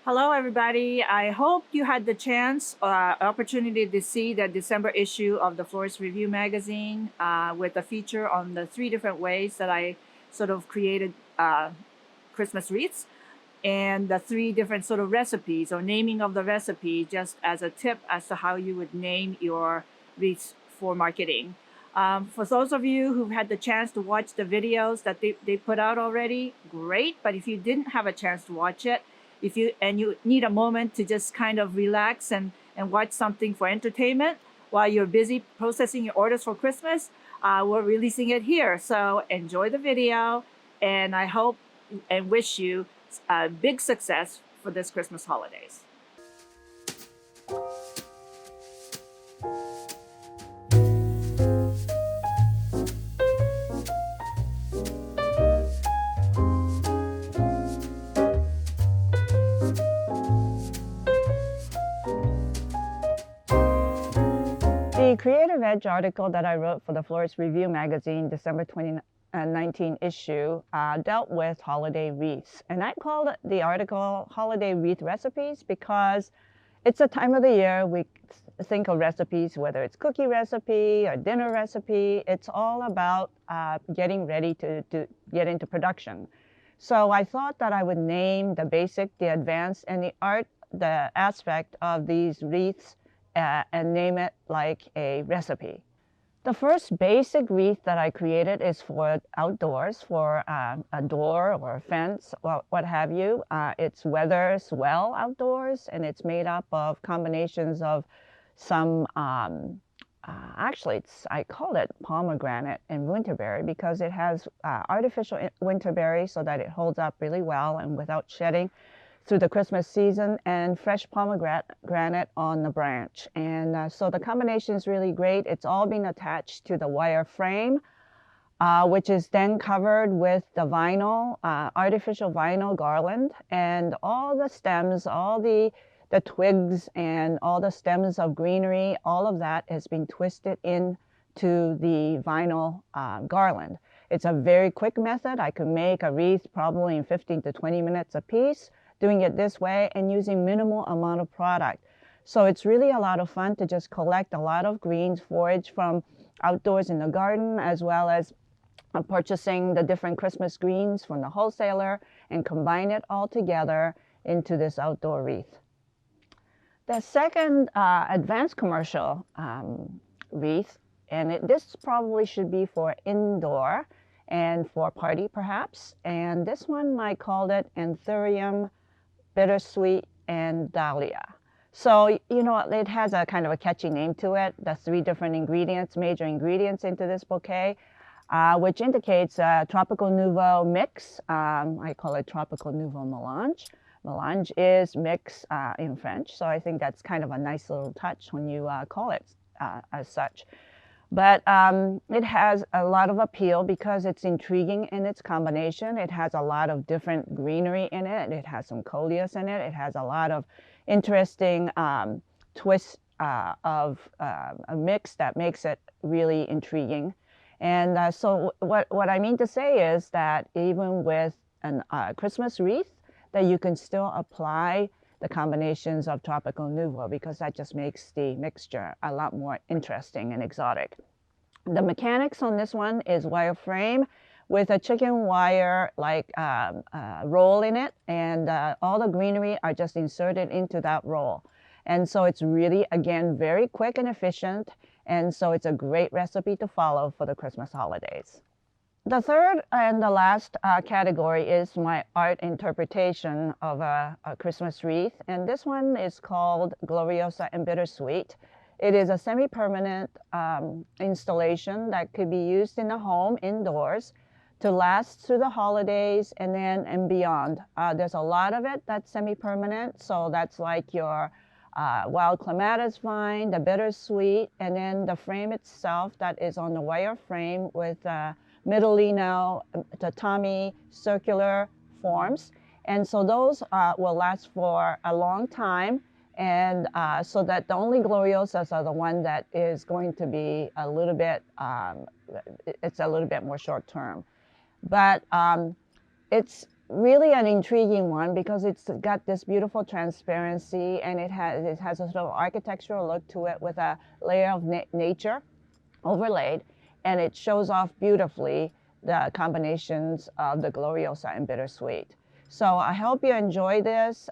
Hello, everybody. I hope you had the opportunity to see the December issue of the Florist Review magazine with a feature on the three different ways that I sort of created Christmas wreaths and the three different sort of recipes or naming of the recipe, just as a tip as to how you would name your wreaths for marketing. For those of you who've had the chance to watch the videos that they put out already, great. But if you didn't have a chance to watch it, if you need a moment to just kind of relax and watch something for entertainment while you're busy processing your orders for Christmas, we're releasing it here. So enjoy the video, and I hope and wish you big success for this Christmas holidays. The Creative Edge article that I wrote for the Florist Review magazine, December 2019 issue, dealt with holiday wreaths. And I called the article Holiday Wreath Recipes because it's a time of the year we think of recipes, whether it's cookie recipe or dinner recipe. It's all about getting ready to get into production. So I thought that I would name the basic, the advanced, and the aspect of these wreaths and name it like a recipe. The first basic wreath that I created is for outdoors, for a door or a fence, or what have you. It's weathers well outdoors, and it's made up of combinations of some, I call it pomegranate and winterberry because it has artificial winterberry so that it holds up really well and without shedding through the Christmas season, and fresh pomegranate on the branch. And so the combination is really great. It's all being attached to the wire frame, which is then covered with the vinyl, artificial vinyl garland, and all the stems, all the twigs and all the stems of greenery, all of that has been twisted into the vinyl garland. It's a very quick method. I could make a wreath probably in 15 to 20 minutes a piece, doing it this way and using minimal amount of product. So it's really a lot of fun to just collect a lot of greens, forage from outdoors in the garden, as well as purchasing the different Christmas greens from the wholesaler and combine it all together into this outdoor wreath. The second advanced commercial wreath, and this probably should be for indoor and for party perhaps, and this one I called it Anthurium, Bittersweet, and Dahlia. So, you know, it has a kind of a catchy name to it. The three different ingredients, major ingredients into this bouquet, which indicates a Tropical Nouveau mix. I call it Tropical Nouveau Melange. Melange is mix in French, so I think that's kind of a nice little touch when you call it as such. But it has a lot of appeal because it's intriguing in its combination. It has a lot of different greenery in it. It has some coleus in it. It has a lot of interesting twists of a mix that makes it really intriguing. And so what I mean to say is that even with a Christmas wreath, that you can still apply the combinations of Tropical Nouveau because that just makes the mixture a lot more interesting and exotic. The mechanics on this one is wire frame with a chicken wire roll in it, and all the greenery are just inserted into that roll. And so it's really, again, very quick and efficient, and so it's a great recipe to follow for the Christmas holidays. The third and the last category is my art interpretation of a Christmas wreath, and this one is called Gloriosa and Bittersweet. It is a semi-permanent installation that could be used in the home, indoors, to last through the holidays and beyond. There's a lot of it that's semi-permanent, so that's like your wild clematis vine, the bittersweet, and then the frame itself that is on the wire frame with Middlino, tatami, circular forms. And so those will last for a long time. And so that the only gloriosas are the one that is going to be a little bit, it's a little bit more short term. But it's really an intriguing one because it's got this beautiful transparency, and it has a sort of architectural look to it with a layer of nature overlaid, and it shows off beautifully the combinations of the Gloriosa and Bittersweet. So I hope you enjoy this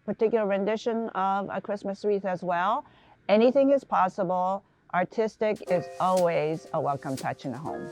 particular rendition of a Christmas wreath as well. Anything is possible. Artistic is always a welcome touch in the home.